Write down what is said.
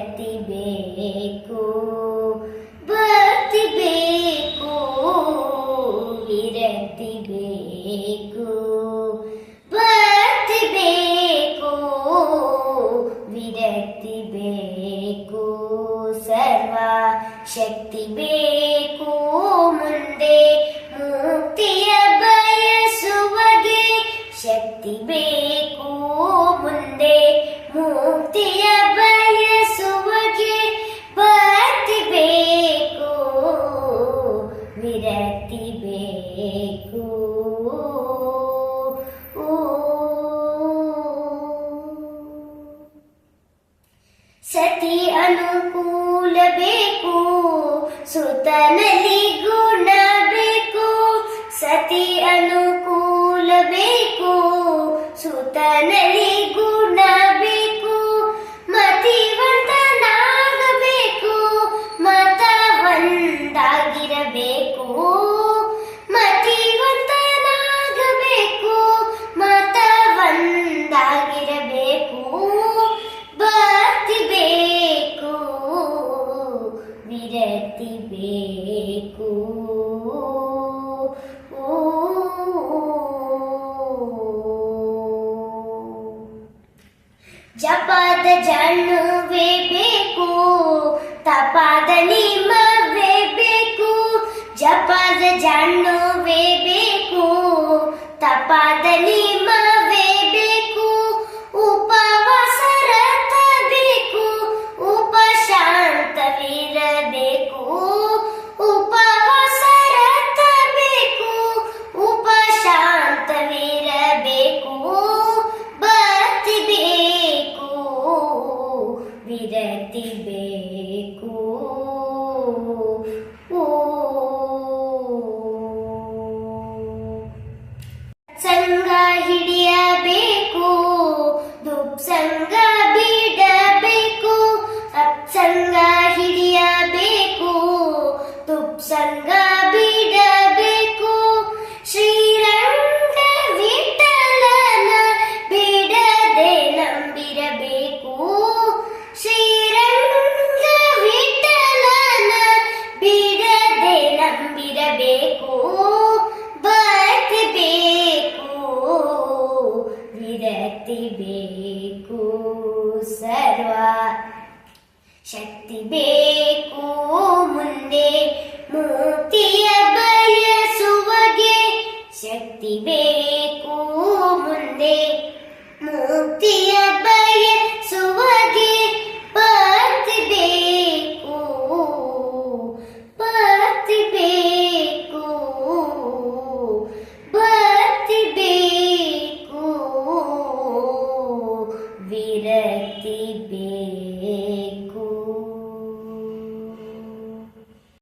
ವಿರಕ್ತಿ ಬೇಕು, ಭಕ್ತಿ ಬೇಕು, ವಿರಕ್ತಿ ಬೇಕು, ಭಕ್ತಿ ಬೇಕು, ವಿರಕ್ತಿ ಬೇಕು, ಸರ್ವ ಶಕ್ತಿ ಬೇಕು ಮುಂದೆ ಮುಕ್ತಿಯ ಬಯಸುವಗೆ, ಶಕ್ತಿ ಬೇಕು ಮುಂದೆ ಮುಕ್ತಿಯ ಬಯಸುವಗೆ, ಭಕ್ತಿ ಬೇಕು, ವಿರಕ್ತಿ ಬೇಕು. ಸತಿ ಅನುಕೂಲ ಬೇಕು, ಸುತನಲ್ಲಿ ಗುಣ ಬೇಕು, ಸತಿ ಅನುಕೂಲ ಬೇಕು, ಸುತನಲ್ಲಿ ಗುಣ ಬೇಕು, ಮತಿವಂತನಾಗಬೇಕು, ಮತ ಒಂದಾಗಿರಬೇಕು, ಮತಿವಂತನಾಗಬೇಕು, ಮತ ಒಂದಾಗಿರಬೇಕು, ಭಕ್ತಿ ಬೇಕು, ವಿರಕ್ತಿ ಬೇಕು. ಜಪದ ಜಣ್ಣುವೆ ಬೇಕು, ತಪಾದ ನಿಮವೇ ಬೇಕು, ಜಪದ ಜಣ್ಣುವೆ ಬೇಕು, ತಪಾದ ನಿಮವೇ ಬೇಕು, ಉಪವಾಸ ರತ ಬೇಕು, ಉಪಶಾಂತವಿರಬೇಕು, ಉಪವಾಸ ರತ ಬೇಕು, ಉಪಶಾಂತವಿರಬೇಕು, ಭಕ್ತಿ ಬೇಕು, ವಿರಕ್ತಿ ಬೇಕು. ಸಂಗ ಹಿಡಿಯಬೇಕು, ದುಪ್ಸಂಗ ಬಿಡಬೇಕು, ಸತ್ಸಂಗ ಹಿಡಿಯಬೇಕು, ದುಪ್ಸಂಗ ಬಿಡಬೇಕು, ಶ್ರೀರಂಗ ವಿಠಲನ ಬಿಡದೆ ನಂಬಿರಬೇಕು, ಶ್ರೀರಂಗ ವಿಠಲನ ಬಿಡದೆ ನಂಬಿರಬೇಕು, ಭಕ್ತಿ ಬೇಕು, ವಿರಕ್ತಿ ಬೇಕು, ಸರ್ವ ಶಕ್ತಿ ಬೇಕು ಮುಂದೆ ಮುಕ್ತಿಯ ಬಯಸುವಗೆ, ಶಕ್ತಿ ಬೇಕು ಮುಂದೆ ಮುಕ್ತಿಯ ಬಯಸುವಗೆ, ಭಕ್ತಿ ಬೇಕು, ಭಕ್ತಿ ಬೇಕು, ಭಕ್ತಿ ಬೇಕು, ವಿರಕ್ತಿ ಬೇಕು.